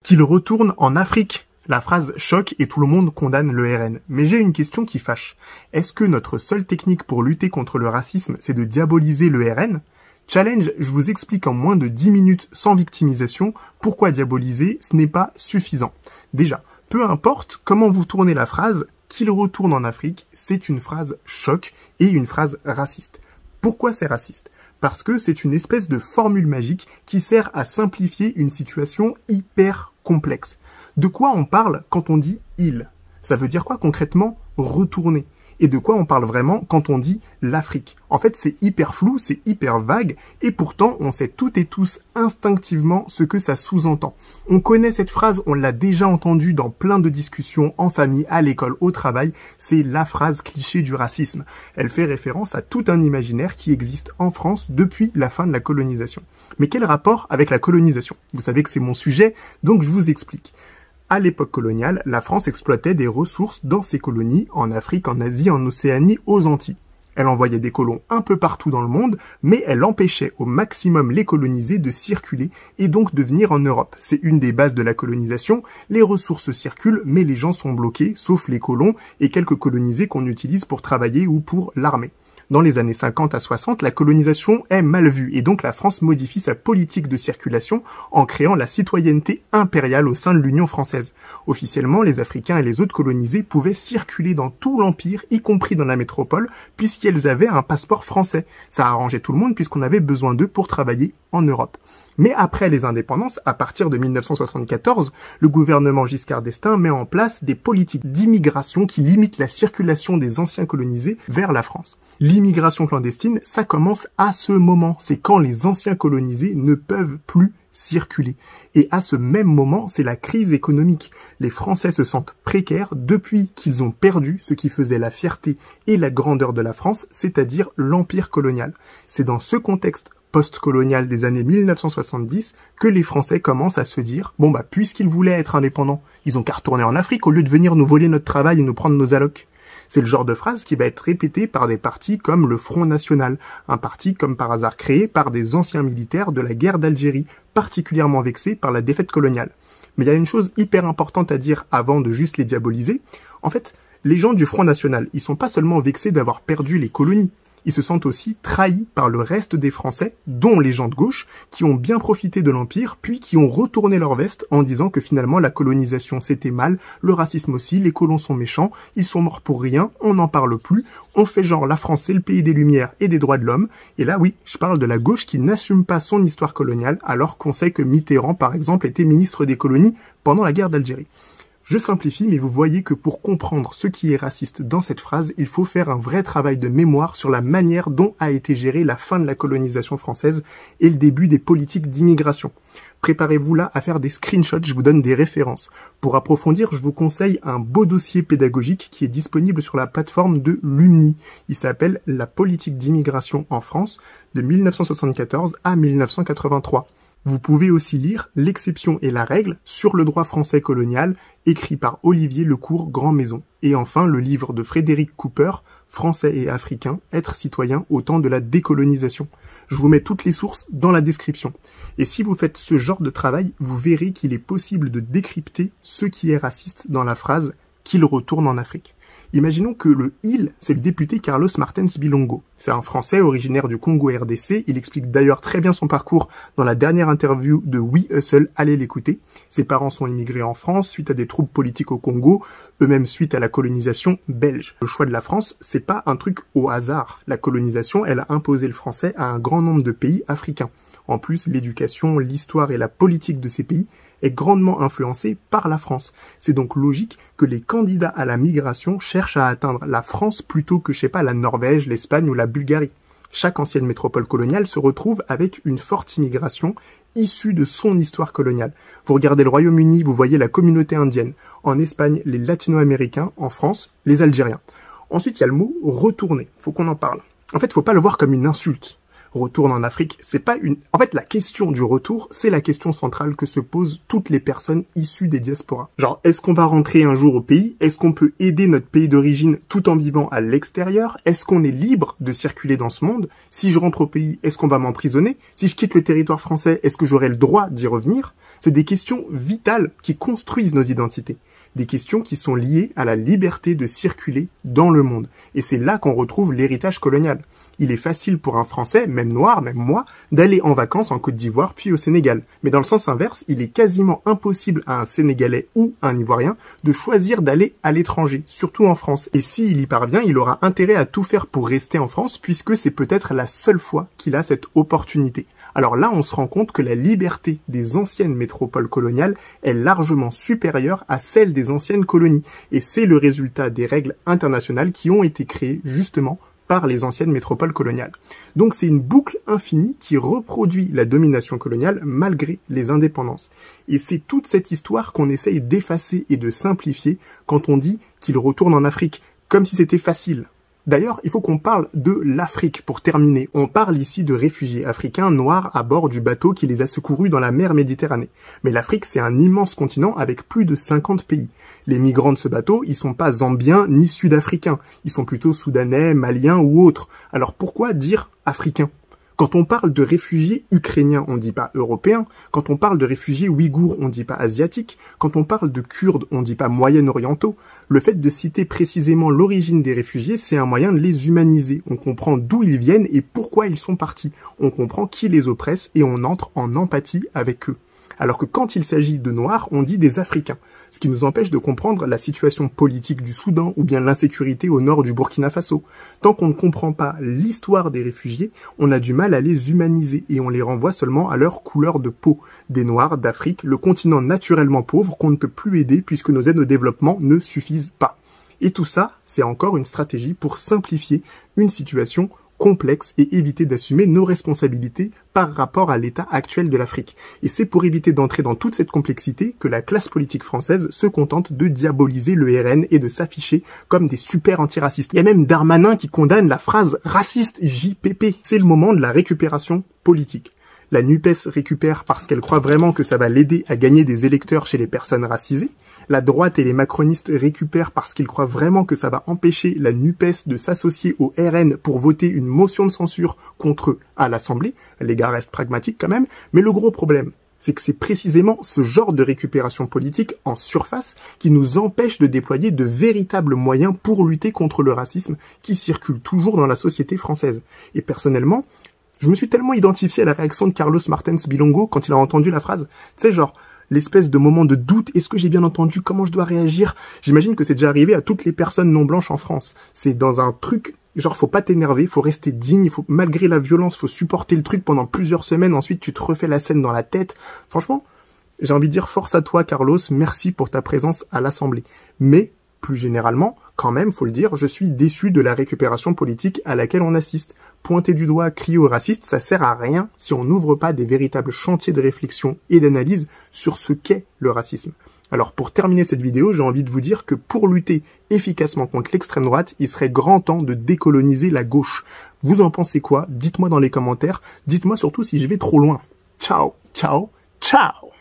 Qu'il retourne en Afrique. La phrase choque et tout le monde condamne le RN. Mais j'ai une question qui fâche. Est-ce que notre seule technique pour lutter contre le racisme, c'est de diaboliser le RN? Challenge, je vous explique en moins de 10 minutes sans victimisation pourquoi diaboliser, ce n'est pas suffisant. Déjà, peu importe comment vous tournez la phrase, qu'il retourne en Afrique, c'est une phrase choc et une phrase raciste. Pourquoi c'est raciste? Parce que c'est une espèce de formule magique qui sert à simplifier une situation hyper complexe. De quoi on parle quand on dit « il » Ça veut dire quoi concrètement? Retourner. Et de quoi on parle vraiment quand on dit l'Afrique? En fait, c'est hyper flou, c'est hyper vague, et pourtant, on sait toutes et tous instinctivement ce que ça sous-entend. On connaît cette phrase, on l'a déjà entendue dans plein de discussions, en famille, à l'école, au travail, c'est la phrase cliché du racisme. Elle fait référence à tout un imaginaire qui existe en France depuis la fin de la colonisation. Mais quel rapport avec la colonisation? Vous savez que c'est mon sujet, donc je vous explique. À l'époque coloniale, la France exploitait des ressources dans ses colonies, en Afrique, en Asie, en Océanie, aux Antilles. Elle envoyait des colons un peu partout dans le monde, mais elle empêchait au maximum les colonisés de circuler et donc de venir en Europe. C'est une des bases de la colonisation, les ressources circulent, mais les gens sont bloqués, sauf les colons et quelques colonisés qu'on utilise pour travailler ou pour l'armée. Dans les années 50 à 60, la colonisation est mal vue et donc la France modifie sa politique de circulation en créant la citoyenneté impériale au sein de l'Union française. Officiellement, les Africains et les autres colonisés pouvaient circuler dans tout l'Empire, y compris dans la métropole, puisqu'ils avaient un passeport français. Ça arrangeait tout le monde puisqu'on avait besoin d'eux pour travailler en Europe. Mais après les indépendances, à partir de 1974, le gouvernement Giscard d'Estaing met en place des politiques d'immigration qui limitent la circulation des anciens colonisés vers la France. L'immigration clandestine, ça commence à ce moment. C'est quand les anciens colonisés ne peuvent plus circuler. Et à ce même moment, c'est la crise économique. Les Français se sentent précaires depuis qu'ils ont perdu ce qui faisait la fierté et la grandeur de la France, c'est-à-dire l'empire colonial. C'est dans ce contexte post-colonial des années 1970 que les Français commencent à se dire « Bon bah, puisqu'ils voulaient être indépendants, ils ont qu'à retourner en Afrique au lieu de venir nous voler notre travail et nous prendre nos allocs. » C'est le genre de phrase qui va être répétée par des partis comme le Front National, un parti comme par hasard créé par des anciens militaires de la guerre d'Algérie, particulièrement vexés par la défaite coloniale. Mais il y a une chose hyper importante à dire avant de juste les diaboliser. En fait, les gens du Front National, ils sont pas seulement vexés d'avoir perdu les colonies, ils se sentent aussi trahis par le reste des Français, dont les gens de gauche, qui ont bien profité de l'Empire, puis qui ont retourné leur veste en disant que finalement la colonisation c'était mal, le racisme aussi, les colons sont méchants, ils sont morts pour rien, on n'en parle plus, on fait genre la France c'est le pays des Lumières et des droits de l'homme, et là oui, je parle de la gauche qui n'assume pas son histoire coloniale, alors qu'on sait que Mitterrand par exemple était ministre des colonies pendant la guerre d'Algérie. Je simplifie, mais vous voyez que pour comprendre ce qui est raciste dans cette phrase, il faut faire un vrai travail de mémoire sur la manière dont a été gérée la fin de la colonisation française et le début des politiques d'immigration. Préparez-vous là à faire des screenshots, je vous donne des références. Pour approfondir, je vous conseille un beau dossier pédagogique qui est disponible sur la plateforme de l'UMNI. Il s'appelle « La politique d'immigration en France de 1974 à 1983 ». Vous pouvez aussi lire L'exception et la règle sur le droit français colonial, écrit par Olivier Lecourt Grand-Maison. Et enfin, le livre de Frédéric Cooper, Français et Africains, être citoyen au temps de la décolonisation. Je vous mets toutes les sources dans la description. Et si vous faites ce genre de travail, vous verrez qu'il est possible de décrypter ce qui est raciste dans la phrase « qu'il retourne en Afrique ». Imaginons que le « il », c'est le député Carlos Martens Bilongo. C'est un Français originaire du Congo RDC. Il explique d'ailleurs très bien son parcours dans la dernière interview de We Hustle. Allez l'écouter. Ses parents sont immigrés en France suite à des troubles politiques au Congo, eux-mêmes suite à la colonisation belge. Le choix de la France, c'est pas un truc au hasard. La colonisation, elle a imposé le français à un grand nombre de pays africains. En plus, l'éducation, l'histoire et la politique de ces pays est grandement influencée par la France. C'est donc logique que les candidats à la migration cherchent à atteindre la France plutôt que, je sais pas, la Norvège, l'Espagne ou la Bulgarie. Chaque ancienne métropole coloniale se retrouve avec une forte immigration issue de son histoire coloniale. Vous regardez le Royaume-Uni, vous voyez la communauté indienne. En Espagne, les latino-américains. En France, les Algériens. Ensuite, il y a le mot « retourner ». Faut qu'on en parle. En fait, faut pas le voir comme une insulte. Retourne en Afrique, c'est pas une... En fait, la question du retour, c'est la question centrale que se posent toutes les personnes issues des diasporas. Genre, est-ce qu'on va rentrer un jour au pays? Est-ce qu'on peut aider notre pays d'origine tout en vivant à l'extérieur? Est-ce qu'on est libre de circuler dans ce monde? Si je rentre au pays, est-ce qu'on va m'emprisonner? Si je quitte le territoire français, est-ce que j'aurai le droit d'y revenir? C'est des questions vitales qui construisent nos identités. Des questions qui sont liées à la liberté de circuler dans le monde. Et c'est là qu'on retrouve l'héritage colonial. Il est facile pour un Français, même noir, même moi, d'aller en vacances en Côte d'Ivoire puis au Sénégal. Mais dans le sens inverse, il est quasiment impossible à un Sénégalais ou un Ivoirien de choisir d'aller à l'étranger, surtout en France. Et s'il y parvient, il aura intérêt à tout faire pour rester en France, puisque c'est peut-être la seule fois qu'il a cette opportunité. Alors là, on se rend compte que la liberté des anciennes métropoles coloniales est largement supérieure à celle des anciennes colonies. Et c'est le résultat des règles internationales qui ont été créées justement par les anciennes métropoles coloniales. Donc c'est une boucle infinie qui reproduit la domination coloniale malgré les indépendances. Et c'est toute cette histoire qu'on essaye d'effacer et de simplifier quand on dit qu'il retourne en Afrique, comme si c'était facile. D'ailleurs, il faut qu'on parle de l'Afrique pour terminer. On parle ici de réfugiés africains noirs à bord du bateau qui les a secourus dans la mer Méditerranée. Mais l'Afrique, c'est un immense continent avec plus de 50 pays. Les migrants de ce bateau, ils sont pas zambiens ni sud-africains. Ils sont plutôt soudanais, maliens ou autres. Alors pourquoi dire africains ? Quand on parle de réfugiés ukrainiens, on ne dit pas européens. Quand on parle de réfugiés ouïghours, on ne dit pas asiatiques. Quand on parle de Kurdes, on ne dit pas moyen-orientaux. Le fait de citer précisément l'origine des réfugiés, c'est un moyen de les humaniser. On comprend d'où ils viennent et pourquoi ils sont partis. On comprend qui les oppresse et on entre en empathie avec eux. Alors que quand il s'agit de Noirs, on dit des Africains. Ce qui nous empêche de comprendre la situation politique du Soudan ou bien l'insécurité au nord du Burkina Faso. Tant qu'on ne comprend pas l'histoire des réfugiés, on a du mal à les humaniser et on les renvoie seulement à leur couleur de peau. Des Noirs d'Afrique, le continent naturellement pauvre qu'on ne peut plus aider puisque nos aides au développement ne suffisent pas. Et tout ça, c'est encore une stratégie pour simplifier une situation complexe et éviter d'assumer nos responsabilités par rapport à l'état actuel de l'Afrique. Et c'est pour éviter d'entrer dans toute cette complexité que la classe politique française se contente de diaboliser le RN et de s'afficher comme des super antiracistes. Il y a même Darmanin qui condamne la phrase raciste JPP. C'est le moment de la récupération politique. La NUPES récupère parce qu'elle croit vraiment que ça va l'aider à gagner des électeurs chez les personnes racisées. La droite et les macronistes récupèrent parce qu'ils croient vraiment que ça va empêcher la NUPES de s'associer au RN pour voter une motion de censure contre eux à l'Assemblée. Les gars restent pragmatiques quand même. Mais le gros problème, c'est que c'est précisément ce genre de récupération politique en surface qui nous empêche de déployer de véritables moyens pour lutter contre le racisme qui circule toujours dans la société française. Et personnellement, je me suis tellement identifié à la réaction de Carlos Martens Bilongo quand il a entendu la phrase. Tu sais, genre, l'espèce de moment de doute, est-ce que j'ai bien entendu, comment je dois réagir? J'imagine que c'est déjà arrivé à toutes les personnes non blanches en France. C'est dans un truc, genre faut pas t'énerver, faut rester digne, faut malgré la violence, faut supporter le truc pendant plusieurs semaines, ensuite tu te refais la scène dans la tête. Franchement, j'ai envie de dire force à toi Carlos, merci pour ta présence à l'Assemblée. Mais, plus généralement, quand même, faut le dire, je suis déçu de la récupération politique à laquelle on assiste. Pointer du doigt, crier aux racistes, ça sert à rien si on n'ouvre pas des véritables chantiers de réflexion et d'analyse sur ce qu'est le racisme. Alors pour terminer cette vidéo, j'ai envie de vous dire que pour lutter efficacement contre l'extrême droite, il serait grand temps de décoloniser la gauche. Vous en pensez quoi? Dites-moi dans les commentaires. Dites-moi surtout si je vais trop loin. Ciao, ciao, ciao!